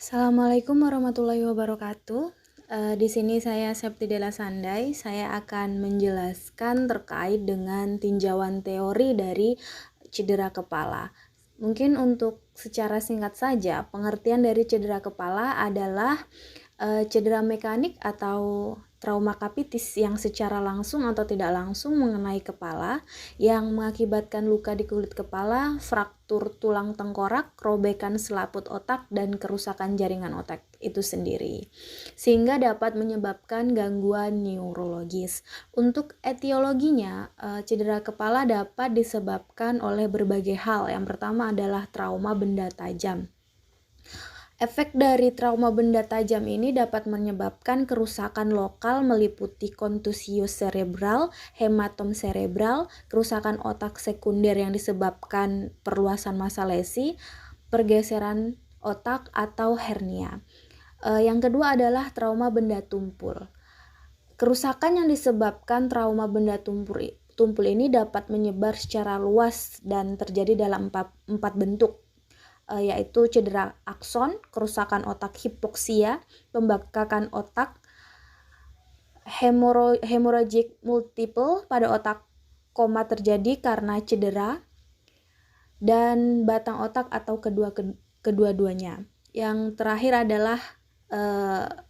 Assalamualaikum warahmatullahi wabarakatuh. Di sini saya Septi Dela Sandai. Saya akan menjelaskan terkait dengan tinjauan teori dari cedera kepala. Mungkin untuk secara singkat saja, pengertian dari cedera kepala adalah cedera mekanik atau trauma kapitis yang secara langsung atau tidak langsung mengenai kepala yang mengakibatkan luka di kulit kepala, fraktur tulang tengkorak, robekan selaput otak, dan kerusakan jaringan otak itu sendiri, sehingga dapat menyebabkan gangguan neurologis. Untuk etiologinya, cedera kepala dapat disebabkan oleh berbagai hal. Yang pertama adalah trauma benda tajam. Efek dari trauma benda tajam ini dapat menyebabkan kerusakan lokal meliputi kontusius cerebral, hematom cerebral, kerusakan otak sekunder yang disebabkan perluasan massa lesi, pergeseran otak atau hernia. Yang kedua adalah trauma benda tumpul. Kerusakan yang disebabkan trauma benda tumpul ini dapat menyebar secara luas dan terjadi dalam empat bentuk, yaitu cedera akson, kerusakan otak hipoksia, pembengkakan otak, hemorrhagic multiple pada otak koma terjadi karena cedera, dan batang otak atau kedua-duanya. Yang terakhir adalah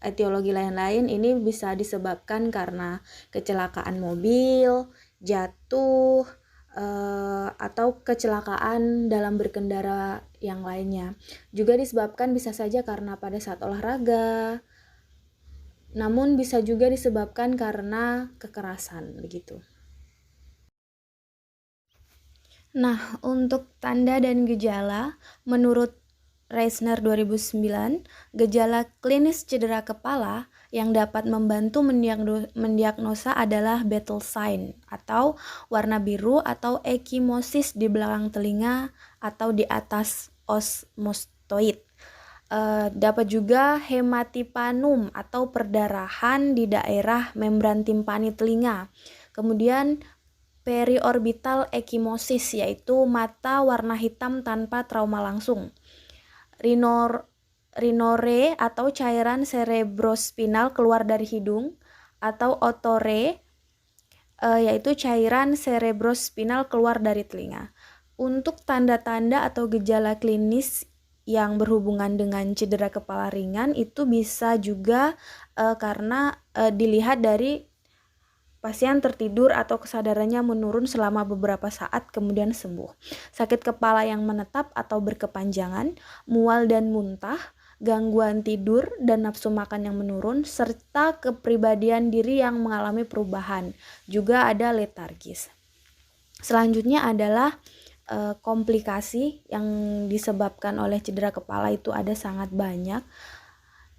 etiologi lain-lain. Ini bisa disebabkan karena kecelakaan mobil, jatuh, atau kecelakaan dalam berkendara yang lainnya. Juga disebabkan bisa saja karena pada saat olahraga, namun bisa juga disebabkan karena kekerasan begitu. Nah, untuk tanda dan gejala, menurut Reisner 2009, gejala klinis cedera kepala yang dapat membantu mendiagnosa adalah battle sign atau warna biru atau ekimosis di belakang telinga atau di atas osmostoid. Dapat juga hematipanum atau perdarahan di daerah membran timpani telinga. Kemudian periorbital ekimosis, yaitu mata warna hitam tanpa trauma langsung. Rhinore atau cairan cerebrospinal keluar dari hidung, atau otore, yaitu cairan cerebrospinal keluar dari telinga. Untuk tanda-tanda atau gejala klinis yang berhubungan dengan cedera kepala ringan itu bisa juga karena dilihat dari pasien tertidur atau kesadarannya menurun selama beberapa saat kemudian sembuh. Sakit kepala yang menetap atau berkepanjangan, mual dan muntah, gangguan tidur dan nafsu makan yang menurun, serta kepribadian diri yang mengalami perubahan. Juga ada letargis. Selanjutnya adalah komplikasi yang disebabkan oleh cedera kepala itu ada sangat banyak.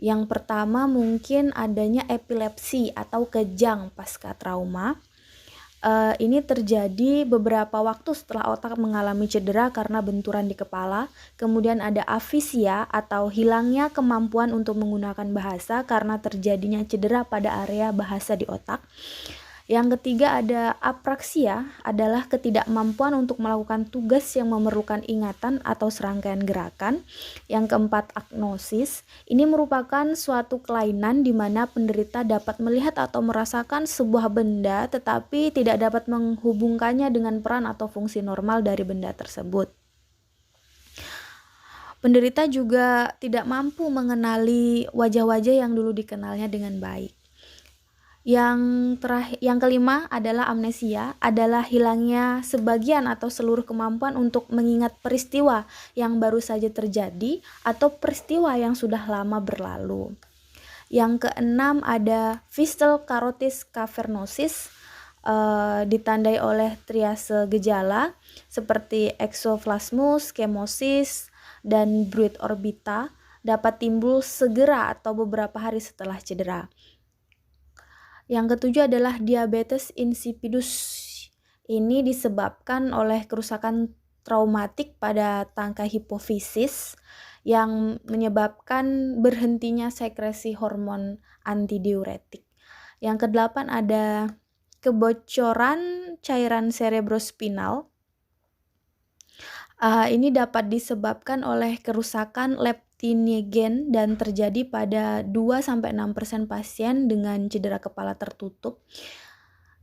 Yang pertama mungkin adanya epilepsi atau kejang pasca trauma. Ini terjadi beberapa waktu setelah otak mengalami cedera karena benturan di kepala. Kemudian ada afisia atau hilangnya kemampuan untuk menggunakan bahasa karena terjadinya cedera pada area bahasa di otak. Yang ketiga ada apraksia, adalah ketidakmampuan untuk melakukan tugas yang memerlukan ingatan atau serangkaian gerakan. Yang keempat agnosis, ini merupakan suatu kelainan di mana penderita dapat melihat atau merasakan sebuah benda tetapi tidak dapat menghubungkannya dengan peran atau fungsi normal dari benda tersebut. Penderita juga tidak mampu mengenali wajah-wajah yang dulu dikenalnya dengan baik. Yang kelima adalah amnesia, adalah hilangnya sebagian atau seluruh kemampuan untuk mengingat peristiwa yang baru saja terjadi atau peristiwa yang sudah lama berlalu. Yang keenam ada visceral carotis cavernosis, ditandai oleh triase gejala seperti exoplasmus, chemosis, dan Bruit orbita, dapat timbul segera atau beberapa hari setelah cedera. Yang ketujuh adalah diabetes insipidus. Ini disebabkan oleh kerusakan traumatik pada tangkai hipofisis yang menyebabkan berhentinya sekresi hormon antidiuretik. Yang kedelapan ada kebocoran cairan cerebrospinal Ini dapat disebabkan oleh kerusakan leptinogen dan terjadi pada 2-6% pasien dengan cedera kepala tertutup.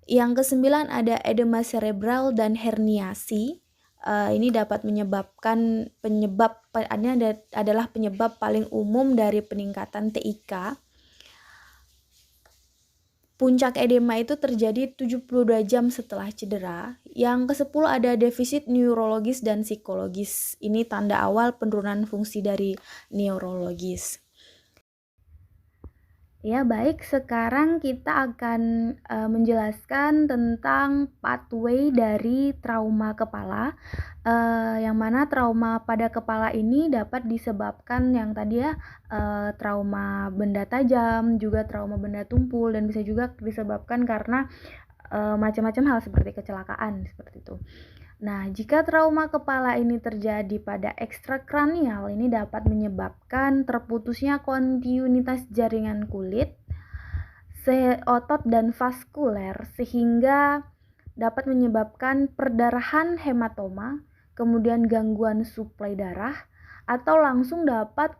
Yang kesembilan ada edema cerebral dan herniasi. Ini dapat menyebabkan adalah penyebab paling umum dari peningkatan TIK. Puncak edema itu terjadi 72 jam setelah cedera. Yang ke-10 ada defisit neurologis dan psikologis. Ini tanda awal penurunan fungsi dari neurologis. Ya, baik. Sekarang kita akan menjelaskan tentang pathway dari trauma kepala. Yang mana trauma pada kepala ini dapat disebabkan yang tadi ya, trauma benda tajam, juga trauma benda tumpul, dan bisa juga disebabkan karena macam-macam hal seperti kecelakaan, seperti itu. Nah, jika trauma kepala ini terjadi pada ekstrakranial, ini dapat menyebabkan terputusnya kontinuitas jaringan kulit, otot dan vaskuler, sehingga dapat menyebabkan perdarahan hematoma, kemudian gangguan suplai darah, atau langsung dapat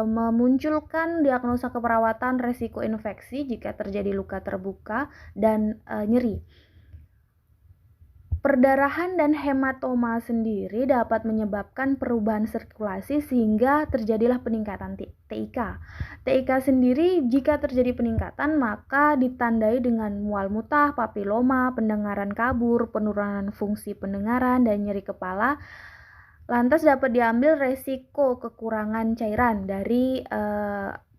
memunculkan diagnosa keperawatan resiko infeksi jika terjadi luka terbuka dan nyeri. Perdarahan dan hematoma sendiri dapat menyebabkan perubahan sirkulasi sehingga terjadilah peningkatan TIK. TIK sendiri jika terjadi peningkatan maka ditandai dengan mual mutah, papiloma, pendengaran kabur, penurunan fungsi pendengaran, dan nyeri kepala. Lantas dapat diambil resiko kekurangan cairan dari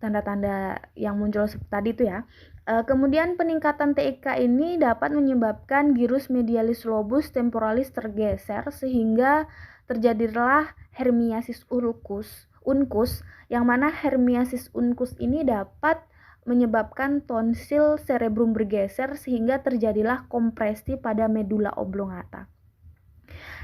tanda-tanda yang muncul tadi itu ya. Kemudian peningkatan TIK ini dapat menyebabkan gyrus medialis lobus temporalis tergeser sehingga terjadilah herniasis uncus, yang mana herniasis uncus ini dapat menyebabkan tonsil cerebrum bergeser sehingga terjadilah kompresi pada medula oblongata.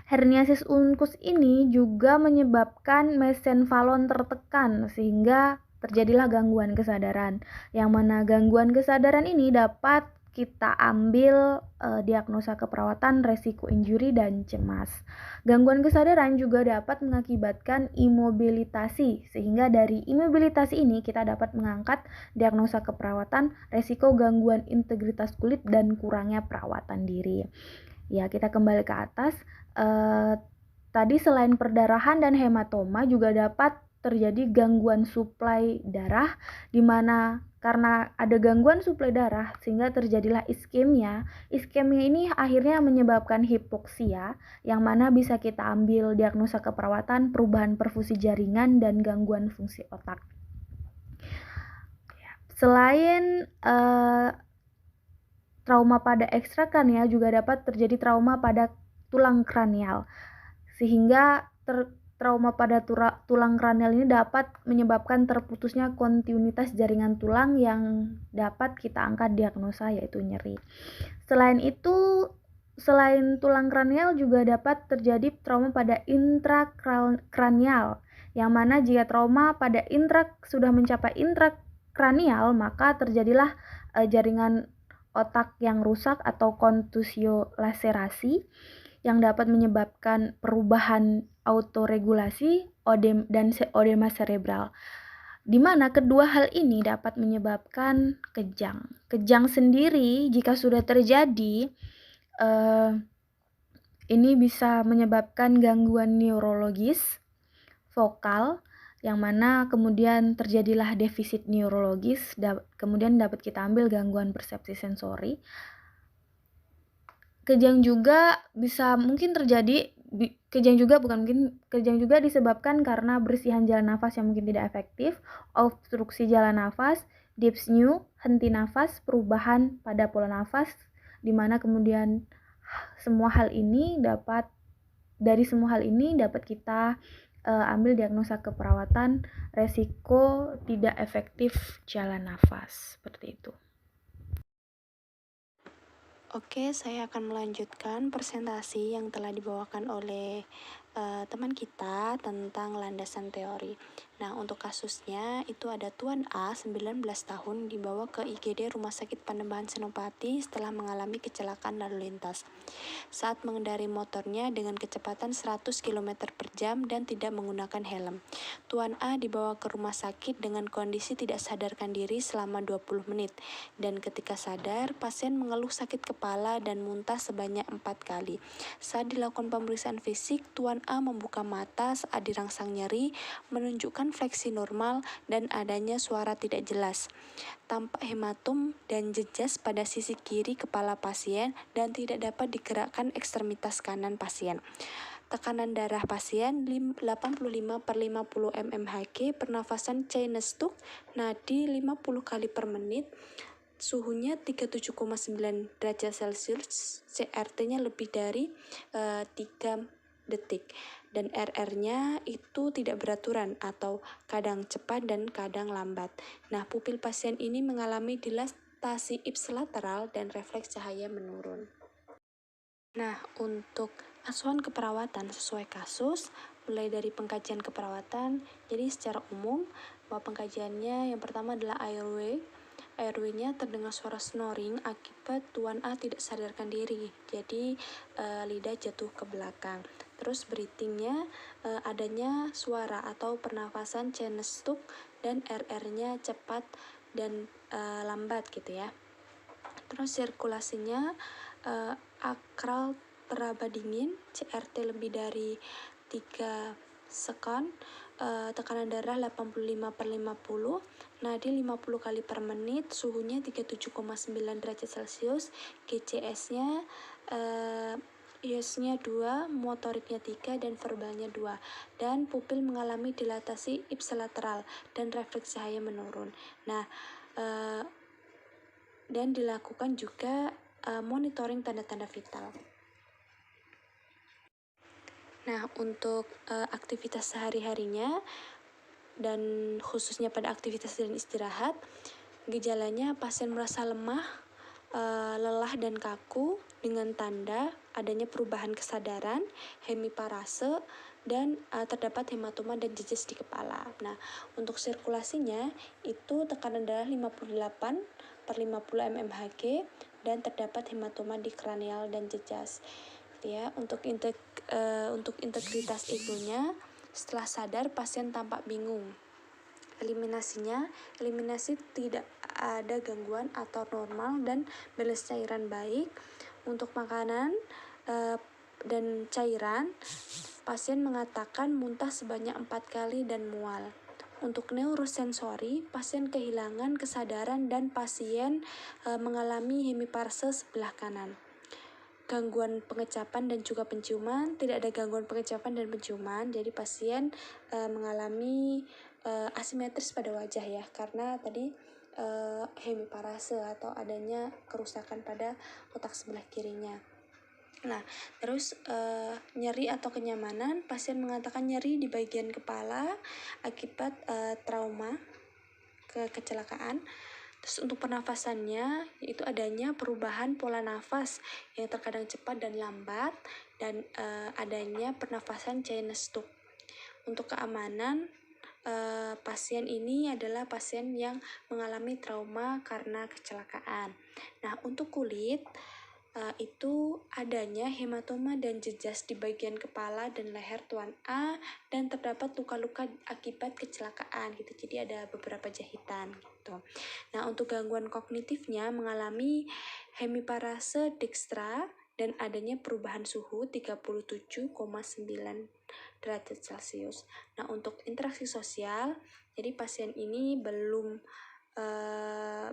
Herniasis uncus ini juga menyebabkan mesenfalon tertekan sehingga terjadilah gangguan kesadaran. Yang mana gangguan kesadaran ini dapat kita ambil diagnosa keperawatan resiko injuri dan cemas. Gangguan kesadaran juga dapat mengakibatkan imobilitasi, sehingga dari imobilitasi ini kita dapat mengangkat diagnosa keperawatan resiko gangguan integritas kulit dan kurangnya perawatan diri. Ya, kita kembali ke atas. Tadi selain perdarahan dan hematoma juga dapat terjadi gangguan suplai darah, di mana karena ada gangguan suplai darah sehingga terjadilah iskemia. Iskemia ini akhirnya menyebabkan hipoksia, yang mana bisa kita ambil diagnosa keperawatan perubahan perfusi jaringan dan gangguan fungsi otak. Selain trauma pada ekstrakranial juga dapat terjadi trauma pada tulang kranial, sehingga trauma pada tulang kranial ini dapat menyebabkan terputusnya kontinuitas jaringan tulang yang dapat kita angkat diagnosa yaitu nyeri. Selain itu, selain tulang kranial juga dapat terjadi trauma pada intrakranial, yang mana jika trauma pada sudah mencapai intrakranial maka terjadilah jaringan otak yang rusak atau kontusio laserasi yang dapat menyebabkan perubahan autoregulasi dan odema cerebral, di mana kedua hal ini dapat menyebabkan kejang. Kejang sendiri jika sudah terjadi ini bisa menyebabkan gangguan neurologis, vokal, yang mana kemudian terjadilah defisit neurologis, kemudian dapat kita ambil gangguan persepsi sensori. Kejang juga disebabkan karena bersihan jalan nafas yang mungkin tidak efektif, obstruksi jalan nafas, dyspnea, henti nafas, perubahan pada pola nafas, di mana kemudian dari semua hal ini dapat kita ambil diagnosa keperawatan resiko tidak efektif jalan nafas, seperti itu. Oke, saya akan melanjutkan presentasi yang telah dibawakan oleh teman kita tentang landasan teori. Nah, untuk kasusnya itu ada Tuan A, 19 tahun, dibawa ke IGD Rumah Sakit Panembahan Senopati setelah mengalami kecelakaan lalu lintas saat mengendarai motornya dengan kecepatan 100 km per jam dan tidak menggunakan helm. Tuan A dibawa ke rumah sakit dengan kondisi tidak sadarkan diri selama 20 menit dan ketika sadar, pasien mengeluh sakit kepala dan muntah sebanyak 4 kali. Saat dilakukan pemeriksaan fisik, Tuan A membuka mata saat dirangsang nyeri, menunjukkan fleksi normal dan adanya suara tidak jelas. Tampak hematom dan jejas pada sisi kiri kepala pasien dan tidak dapat digerakkan ekstremitas kanan pasien. Tekanan darah pasien 85/50 mmHg, pernafasan Cheyne-Stokes, nadi 50 kali per menit, suhunya 37,9 derajat Celcius, CRT-nya lebih dari 3 detik, dan RR-nya itu tidak beraturan atau kadang cepat dan kadang lambat. Nah, pupil pasien ini mengalami dilatasi ipsilateral dan refleks cahaya menurun. Nah, untuk asuhan keperawatan sesuai kasus, mulai dari pengkajian keperawatan, jadi secara umum, bahwa pengkajiannya yang pertama adalah airway. Airway-nya terdengar suara snoring akibat Tuan A tidak sadarkan diri, jadi lidah jatuh ke belakang. Terus breathing-nya adanya suara atau pernafasan Cheyne-Stokes dan RR-nya cepat dan lambat gitu ya. Terus sirkulasinya akral teraba dingin, CRT lebih dari 3 sekon, tekanan darah 85/50, nadi 50 kali per menit, suhunya 37,9 derajat Celcius, GCS-nya IS-nya 2, motoriknya 3, dan verbalnya 2, dan pupil mengalami dilatasi ipsilateral dan refleks cahaya menurun. Nah, dan dilakukan juga monitoring tanda-tanda vital. Nah, untuk aktivitas sehari-harinya dan khususnya pada aktivitas dan istirahat, gejalanya pasien merasa lemah, lelah dan kaku dengan tanda adanya perubahan kesadaran, hemiparase, dan terdapat hematoma dan jejas di kepala. Nah, untuk sirkulasinya itu tekanan darah 58/50 mmHg dan terdapat hematoma di kranial dan jejas. Ya, untuk integritas egonya, setelah sadar pasien tampak bingung. Eliminasi tidak ada gangguan atau normal dan balance cairan baik. Untuk makanan dan cairan, pasien mengatakan muntah sebanyak 4 kali dan mual. Untuk neurosensori, pasien kehilangan kesadaran dan pasien mengalami hemiparse sebelah kanan. Gangguan pengecapan dan juga penciuman, tidak ada gangguan pengecapan dan penciuman, jadi pasien mengalami asimetris pada wajah ya, karena tadi hemiparase atau adanya kerusakan pada otak sebelah kirinya. Nah, terus nyeri atau kenyamanan, pasien mengatakan nyeri di bagian kepala akibat trauma kecelakaan. Terus untuk pernafasannya, yaitu adanya perubahan pola nafas yang terkadang cepat dan lambat, dan adanya pernafasan Cheyne-Stokes. Untuk keamanan, pasien ini adalah pasien yang mengalami trauma karena kecelakaan. Nah, untuk kulit, itu adanya hematoma dan jejas di bagian kepala dan leher Tuan A, dan terdapat luka-luka akibat kecelakaan gitu. Jadi ada beberapa jahitan gitu. Nah, untuk gangguan kognitifnya mengalami hemiparase dekstra dan adanya perubahan suhu 37,9 derajat Celcius. Nah, untuk interaksi sosial, jadi pasien ini belum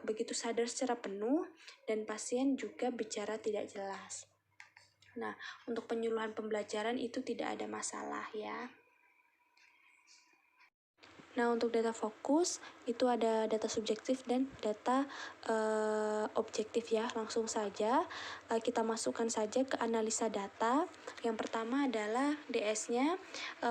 begitu sadar secara penuh dan pasien juga bicara tidak jelas. Nah, untuk penyuluhan pembelajaran itu tidak ada masalah ya. Nah, untuk data fokus itu ada data subjektif dan data objektif ya. Langsung saja kita masukkan saja ke analisa data. Yang pertama adalah DS-nya,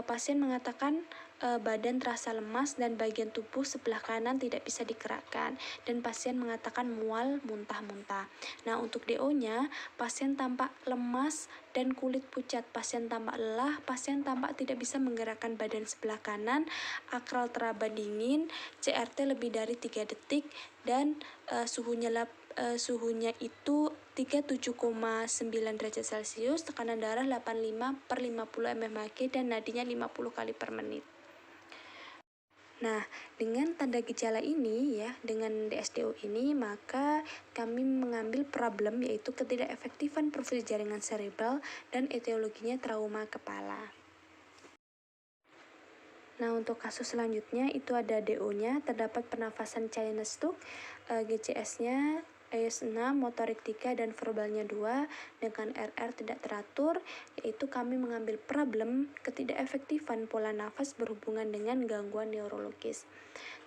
pasien mengatakan badan terasa lemas dan bagian tubuh sebelah kanan tidak bisa digerakkan, dan pasien mengatakan mual, muntah-muntah. Nah, untuk DO-nya, pasien tampak lemas dan kulit pucat, pasien tampak lelah, pasien tampak tidak bisa menggerakkan badan sebelah kanan, akral teraba dingin, CRT lebih dari 3 detik, dan suhunya itu 37,9 derajat Celcius, tekanan darah 85/50 mmHg, dan nadinya 50 kali per menit. Nah, dengan tanda gejala ini ya, dengan DSDO ini, maka kami mengambil problem yaitu ketidakefektifan perfusi jaringan cerebral dan etiologinya trauma kepala. Nah, untuk kasus selanjutnya itu ada DO-nya, terdapat pernafasan China Stuck, GCS-nya ES6, motorik 3, dan verbalnya 2, dengan RR tidak teratur, yaitu kami mengambil problem ketidakefektifan pola nafas berhubungan dengan gangguan neurologis.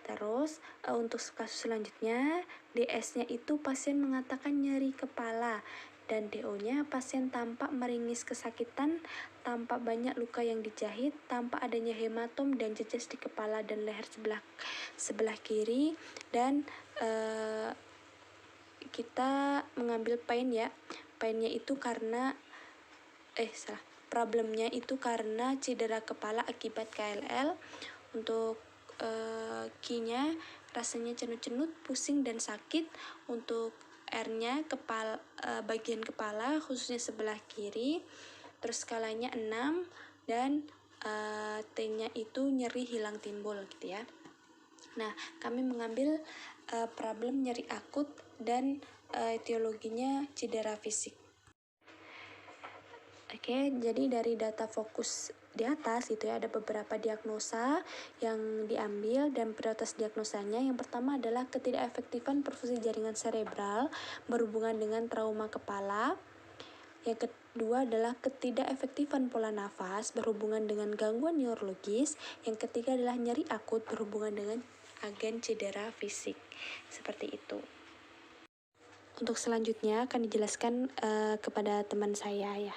Terus, untuk kasus selanjutnya, DS-nya itu pasien mengatakan nyeri kepala, dan DO-nya pasien tampak meringis kesakitan, tampak banyak luka yang dijahit, tampak adanya hematom dan jejas di kepala dan leher sebelah kiri, dan kita mengambil pain ya. Painnya itu karena problemnya itu karena cedera kepala akibat KLL. Untuk Q-nya rasanya cenut-cenut, pusing dan sakit. Untuk R-nya bagian kepala khususnya sebelah kiri. Terus skalanya 6, dan T-nya itu nyeri hilang timbul gitu ya. Nah, kami mengambil problem nyeri akut dan etiologinya cedera fisik. Oke, jadi dari data fokus di atas itu ya, ada beberapa diagnosa yang diambil dan prioritas diagnosanya. Yang pertama adalah ketidakefektifan perfusi jaringan cerebral berhubungan dengan trauma kepala. Yang kedua adalah ketidakefektifan pola nafas berhubungan dengan gangguan neurologis. Yang ketiga adalah nyeri akut berhubungan dengan agen cedera fisik. Seperti itu. Untuk selanjutnya akan dijelaskan kepada teman saya ya.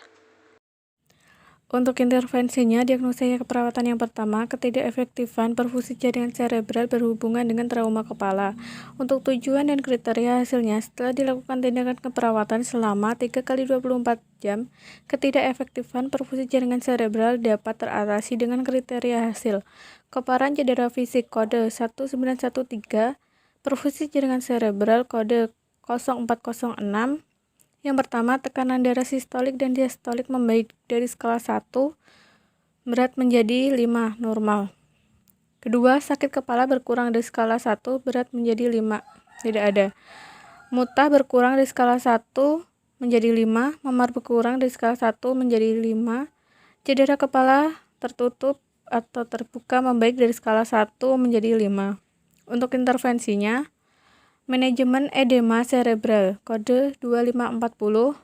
Untuk intervensinya, diagnosa keperawatan yang pertama, ketidakefektifan perfusi jaringan cerebral berhubungan dengan trauma kepala. Untuk tujuan dan kriteria hasilnya, setelah dilakukan tindakan keperawatan selama 3x24 jam, ketidakefektifan perfusi jaringan cerebral dapat teratasi dengan kriteria hasil. Keparahan cedera fisik kode 1913, perfusi jaringan cerebral kode 0406. Yang pertama, tekanan darah sistolik dan diastolik membaik dari skala 1, berat menjadi 5, normal. Kedua, sakit kepala berkurang dari skala 1, berat menjadi 5, tidak ada. Muntah berkurang dari skala 1 menjadi 5, memar berkurang dari skala 1 menjadi 5. Cedera kepala tertutup atau terbuka membaik dari skala 1 menjadi 5. Untuk intervensinya, manajemen edema cerebral kode 2540.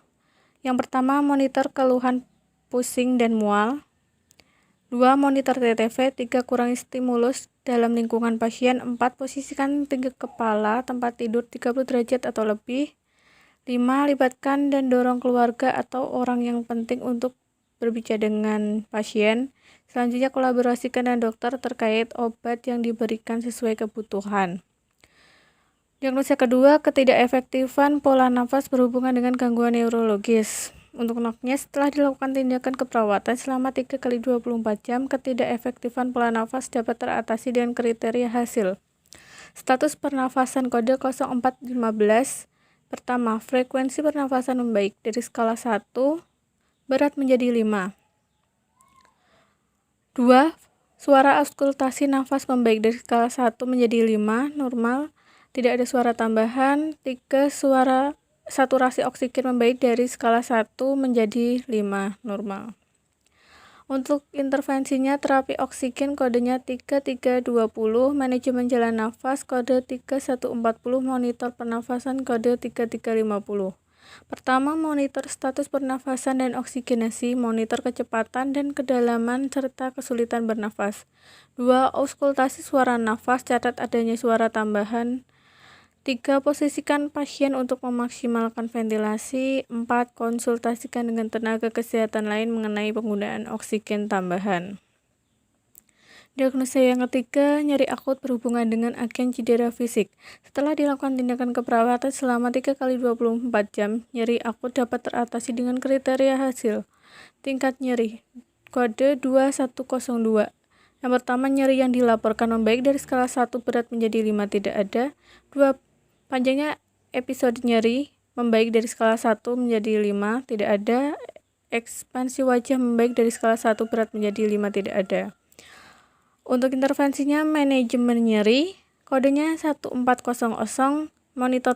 Yang pertama, monitor keluhan pusing dan mual. 2. Monitor TTV. 3. Kurangi stimulus dalam lingkungan pasien. 4. Posisikan tinggi kepala tempat tidur 30 derajat atau lebih. 5. Libatkan dan dorong keluarga atau orang yang penting untuk berbicara dengan pasien. Selanjutnya, kolaborasikan dengan dokter terkait obat yang diberikan sesuai kebutuhan. Diagnosa kedua, ketidakefektifan pola nafas berhubungan dengan gangguan neurologis. Untuk NOC-nya, setelah dilakukan tindakan keperawatan selama 3x24 jam, ketidakefektifan pola nafas dapat teratasi dengan kriteria hasil. Status pernafasan kode 0415. Pertama, frekuensi pernafasan membaik dari skala 1, berat menjadi 5. 2. Suara auskultasi nafas membaik dari skala 1 menjadi 5, normal. Tidak ada suara tambahan. 3. Saturasi oksigen membaik dari skala 1 menjadi 5, normal. Untuk intervensinya, terapi oksigen kodenya 3320, manajemen jalan nafas kode 3140, monitor pernafasan kode 3350. Pertama, monitor status pernafasan dan oksigenasi, monitor kecepatan dan kedalaman serta kesulitan bernafas. 2. Auskultasi suara nafas, catat adanya suara tambahan. 3. Posisikan pasien untuk memaksimalkan ventilasi. 4. Konsultasikan dengan tenaga kesehatan lain mengenai penggunaan oksigen tambahan. Diagnosa yang ketiga, nyeri akut berhubungan dengan agen cedera fisik. Setelah dilakukan tindakan keperawatan selama 3 kali 24 jam, nyeri akut dapat teratasi dengan kriteria hasil. Tingkat nyeri. Kode 2102. Yang pertama, nyeri yang dilaporkan membaik dari skala 1 berat menjadi 5 tidak ada. 2. Panjangnya episode nyeri membaik dari skala 1 menjadi 5 tidak ada. Ekspansi wajah membaik dari skala 1 berat menjadi 5 tidak ada. Untuk intervensinya, manajemen nyeri, kodenya 1400, monitor